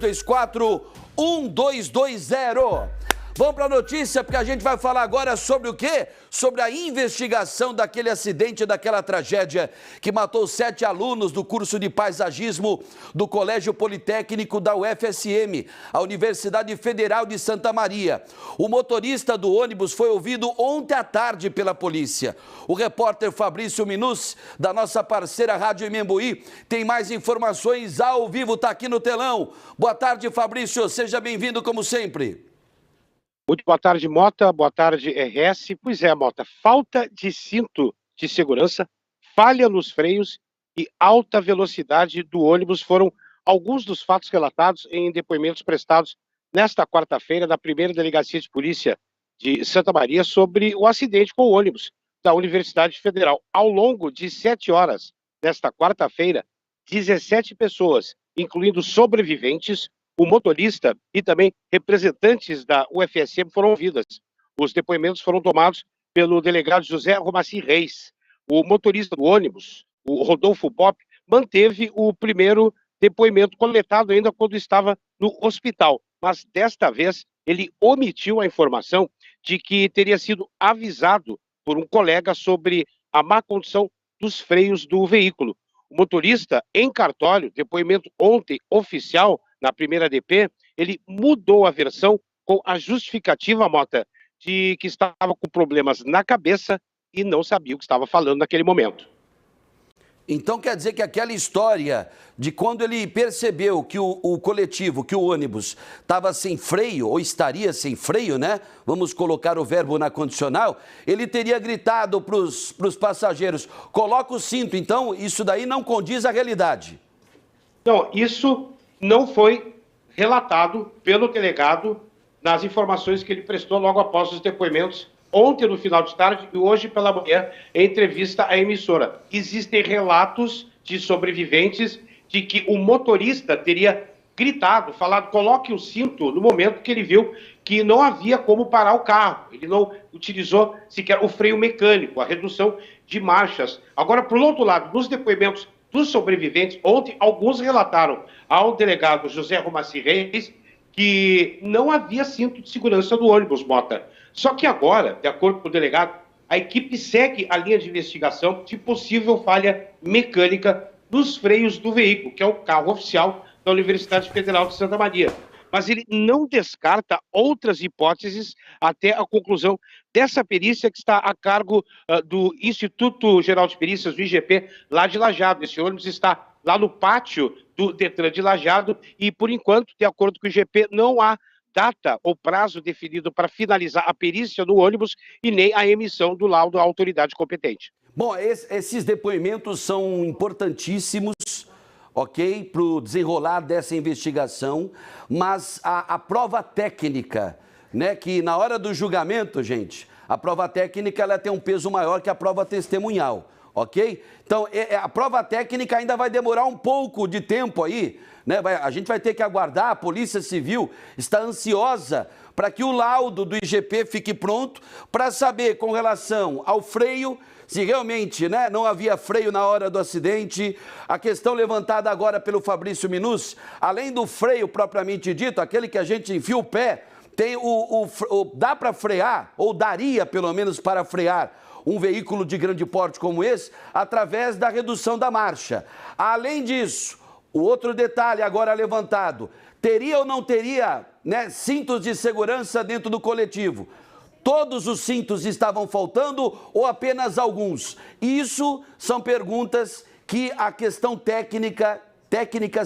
3224-1220. Vamos para a notícia, porque a gente vai falar agora sobre o quê? Sobre a investigação daquele acidente, daquela tragédia que matou 7 alunos do curso de paisagismo do Colégio Politécnico da UFSM, a Universidade Federal de Santa Maria. O motorista do ônibus foi ouvido ontem à tarde pela polícia. O repórter Fabrício Minus, da nossa parceira Rádio Imembuí, tem mais informações ao vivo, está aqui no telão. Boa tarde, Fabrício, seja bem-vindo como sempre. Muito boa tarde, Mota. Boa tarde, RS. Pois é, Mota, falta de cinto de segurança, falha nos freios e alta velocidade do ônibus foram alguns dos fatos relatados em depoimentos prestados nesta quarta-feira da primeira delegacia de polícia de Santa Maria sobre o acidente com o ônibus da Universidade Federal. Ao longo de 7 horas nesta quarta-feira, 17 pessoas, incluindo sobreviventes, o motorista e também representantes da UFSM foram ouvidas. Os depoimentos foram tomados pelo delegado José Romaci Reis. O motorista do ônibus, o Rodolfo Pop, manteve o primeiro depoimento coletado ainda quando estava no hospital, mas desta vez ele omitiu a informação de que teria sido avisado por um colega sobre a má condição dos freios do veículo. O motorista, em cartório, depoimento ontem oficial, na primeira DP, ele mudou a versão com a justificativa, Mota, de que estava com problemas na cabeça e não sabia o que estava falando naquele momento. Então quer dizer que aquela história de quando ele percebeu que o coletivo, que o ônibus estava sem freio, ou estaria sem freio, né? Vamos colocar o verbo na condicional, ele teria gritado para os passageiros, coloca o cinto. Então isso daí não condiz à realidade. Não, isso não foi relatado pelo delegado nas informações que ele prestou logo após os depoimentos, ontem no final de tarde e hoje pela manhã, em entrevista à emissora. Existem relatos de sobreviventes de que o motorista teria gritado, falado, coloque o cinto, no momento que ele viu que não havia como parar o carro. Ele não utilizou sequer o freio mecânico, a redução de marchas. Agora, por outro lado, nos depoimentos dos sobreviventes, ontem alguns relataram ao delegado José Romaci Reis que não havia cinto de segurança do ônibus, Mota. Só que agora, de acordo com o delegado, a equipe segue a linha de investigação de possível falha mecânica nos freios do veículo, que é o carro oficial da Universidade Federal de Santa Maria. Mas ele não descarta outras hipóteses até a conclusão dessa perícia que está a cargo do Instituto Geral de Perícias, do IGP, lá de Lajeado. Esse ônibus está lá no pátio do Detran de Lajeado e, por enquanto, de acordo com o IGP, não há data ou prazo definido para finalizar a perícia do ônibus e nem a emissão do laudo à autoridade competente. Bom, esses depoimentos são importantíssimos, ok, para o desenrolar dessa investigação, mas a prova técnica, né, que na hora do julgamento, gente, a prova técnica ela tem um peso maior que a prova testemunhal, ok? Então, a prova técnica ainda vai demorar um pouco de tempo aí, né? A gente vai ter que aguardar, a Polícia Civil está ansiosa para que o laudo do IGP fique pronto para saber com relação ao freio, se realmente, né, não havia freio na hora do acidente. A questão levantada agora pelo Fabrício Minus, além do freio propriamente dito, aquele que a gente enfia o pé, tem dá para frear, ou daria pelo menos para frear, um veículo de grande porte como esse, através da redução da marcha. Além disso, o outro detalhe agora levantado, teria ou não teria, né, cintos de segurança dentro do coletivo? Todos os cintos estavam faltando ou apenas alguns? Isso são perguntas que a questão técnica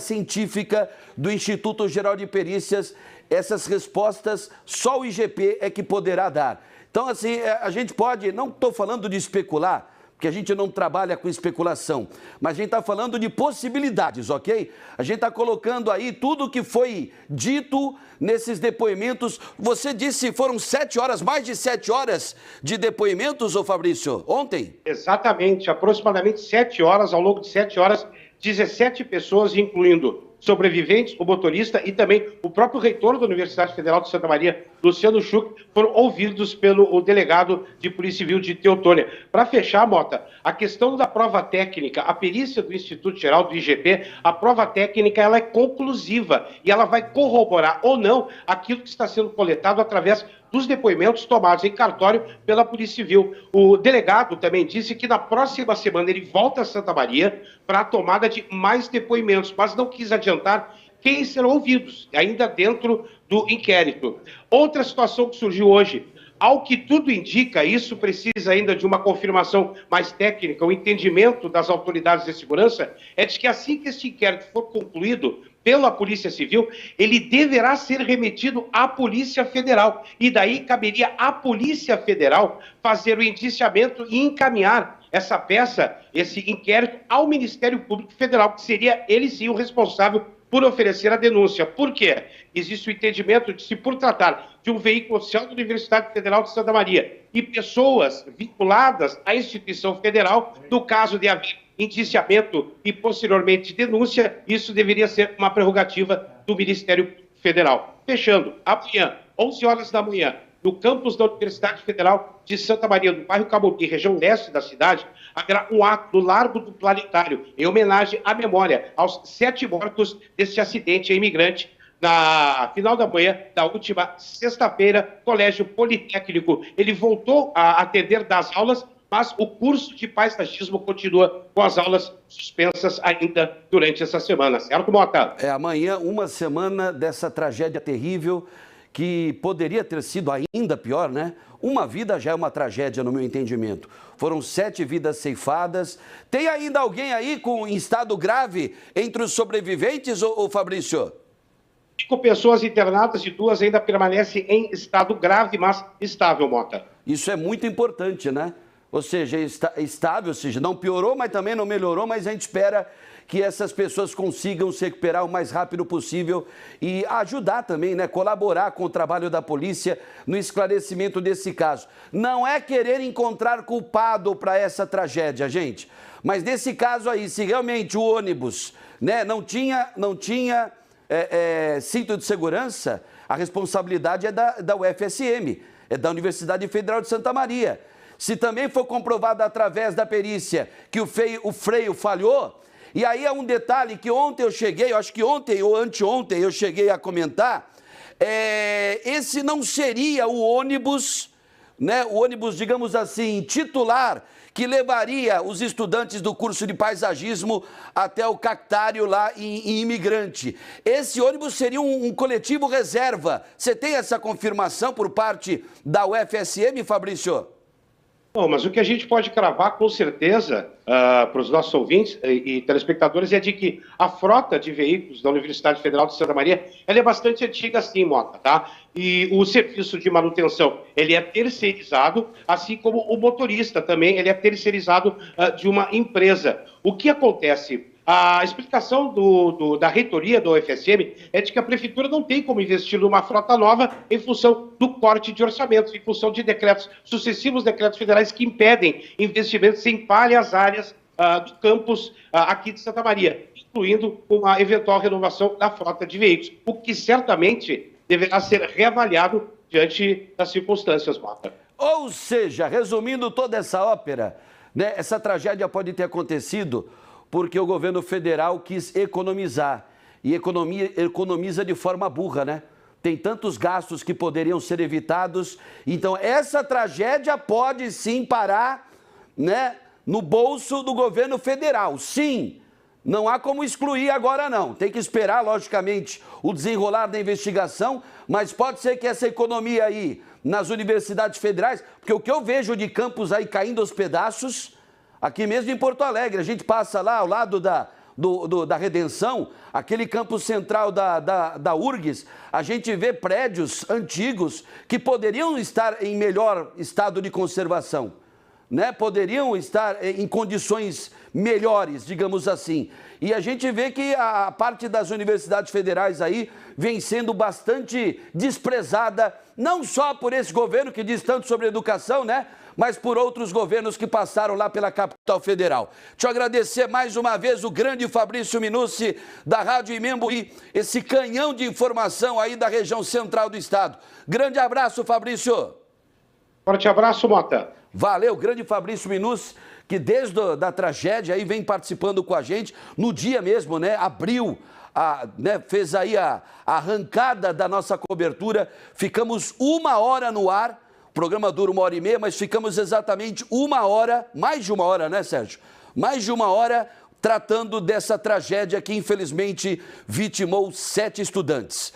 científica do Instituto Geral de Perícias, essas respostas só o IGP é que poderá dar. Então, assim, a gente pode, não estou falando de especular, porque a gente não trabalha com especulação, mas a gente está falando de possibilidades, ok? A gente está colocando aí tudo o que foi dito nesses depoimentos. Você disse que foram 7 horas, mais de 7 horas de depoimentos, ô Fabrício, ontem? Exatamente, aproximadamente 7 horas, ao longo de 7 horas, 17 pessoas, incluindo sobreviventes, o motorista e também o próprio reitor da Universidade Federal de Santa Maria, Luciano Schuch, foram ouvidos pelo delegado de Polícia Civil de Teutônia. Para fechar, Mota, a questão da prova técnica, a perícia do Instituto Geral do IGP, a prova técnica ela é conclusiva e ela vai corroborar ou não aquilo que está sendo coletado através dos depoimentos tomados em cartório pela Polícia Civil. O delegado também disse que na próxima semana ele volta a Santa Maria para a tomada de mais depoimentos, mas não quis adiantar quem serão ouvidos, ainda dentro do inquérito. Outra situação que surgiu hoje, ao que tudo indica, isso precisa ainda de uma confirmação mais técnica, o entendimento das autoridades de segurança, é de que assim que este inquérito for concluído pela Polícia Civil, ele deverá ser remetido à Polícia Federal. E daí caberia à Polícia Federal fazer o indiciamento e encaminhar essa peça, esse inquérito, ao Ministério Público Federal, que seria ele sim o responsável por oferecer a denúncia. Por quê? Existe o entendimento de se por tratar de um veículo oficial da Universidade Federal de Santa Maria e pessoas vinculadas à instituição federal, no caso de haver indiciamento e posteriormente denúncia, isso deveria ser uma prerrogativa do Ministério Federal. Fechando, amanhã, 11 horas da manhã, no campus da Universidade Federal de Santa Maria, no bairro Cambuí, região leste da cidade, haverá um ato no Largo do Planetário, em homenagem à memória aos 7 mortos deste acidente imigrante na final da manhã da última sexta-feira, Colégio Politécnico. Ele voltou a atender das aulas, mas o curso de paisagismo continua com as aulas suspensas ainda durante essa semana. Certo, Mota? Amanhã, uma semana dessa tragédia terrível, que poderia ter sido ainda pior, né? Uma vida já é uma tragédia, no meu entendimento. Foram 7 vidas ceifadas. Tem ainda alguém aí em estado grave entre os sobreviventes, ô Fabrício? 5 pessoas internadas e 2 ainda permanecem em estado grave, mas estável, Mota. Isso é muito importante, né? Ou seja, estável, ou seja, não piorou, mas também não melhorou, mas a gente espera que essas pessoas consigam se recuperar o mais rápido possível e ajudar também, né, colaborar com o trabalho da polícia no esclarecimento desse caso. Não é querer encontrar culpado para essa tragédia, gente, mas nesse caso aí, se realmente o ônibus, né, não tinha cinto de segurança, a responsabilidade é da UFSM, é da Universidade Federal de Santa Maria. Se também for comprovado através da perícia que o freio falhou, e aí é um detalhe que ontem eu cheguei, eu acho que ontem ou anteontem eu cheguei a comentar, esse não seria o ônibus, né, o ônibus, digamos assim, titular, que levaria os estudantes do curso de paisagismo até o Cactário lá em Imigrante. Esse ônibus seria um coletivo reserva. Você tem essa confirmação por parte da UFSM, Fabrício? Bom, mas o que a gente pode cravar com certeza para os nossos ouvintes e telespectadores é de que a frota de veículos da Universidade Federal de Santa Maria ela é bastante antiga sim, Mota, tá? E o serviço de manutenção ele é terceirizado, assim como o motorista também ele é terceirizado de uma empresa. O que acontece? A explicação da reitoria da UFSM é de que a prefeitura não tem como investir numa frota nova em função do corte de orçamentos, em função de sucessivos decretos federais que impedem investimentos em várias áreas do campus aqui de Santa Maria, incluindo uma eventual renovação da frota de veículos, o que certamente deverá ser reavaliado diante das circunstâncias, Mota. Ou seja, resumindo toda essa ópera, né, essa tragédia pode ter acontecido porque o governo federal quis economizar. E economiza de forma burra, né? Tem tantos gastos que poderiam ser evitados. Então, essa tragédia pode sim parar, né, no bolso do governo federal. Sim, não há como excluir agora não. Tem que esperar, logicamente, o desenrolar da investigação, mas pode ser que essa economia aí nas universidades federais, porque o que eu vejo de campus aí caindo aos pedaços, aqui mesmo em Porto Alegre, a gente passa lá ao lado da Redenção, aquele campus central da URGS, a gente vê prédios antigos que poderiam estar em melhor estado de conservação, né? Poderiam estar em condições melhores, digamos assim. E a gente vê que a parte das universidades federais aí vem sendo bastante desprezada, não só por esse governo que diz tanto sobre educação, né? mas por outros governos que passaram lá pela capital federal. Deixa eu agradecer mais uma vez o grande Fabrício Minucci, da Rádio Imembuí, esse canhão de informação aí da região central do estado. Grande abraço, Fabrício. Forte abraço, Mota. Valeu, grande Fabrício Minucci, que desde a tragédia aí vem participando com a gente, no dia mesmo, né, abriu, fez aí a arrancada da nossa cobertura, ficamos 1 hora no ar, o programa dura 1h30, mas ficamos exatamente 1 hora, mais de 1 hora, né, Sérgio? Mais de 1 hora tratando dessa tragédia que infelizmente vitimou 7 estudantes.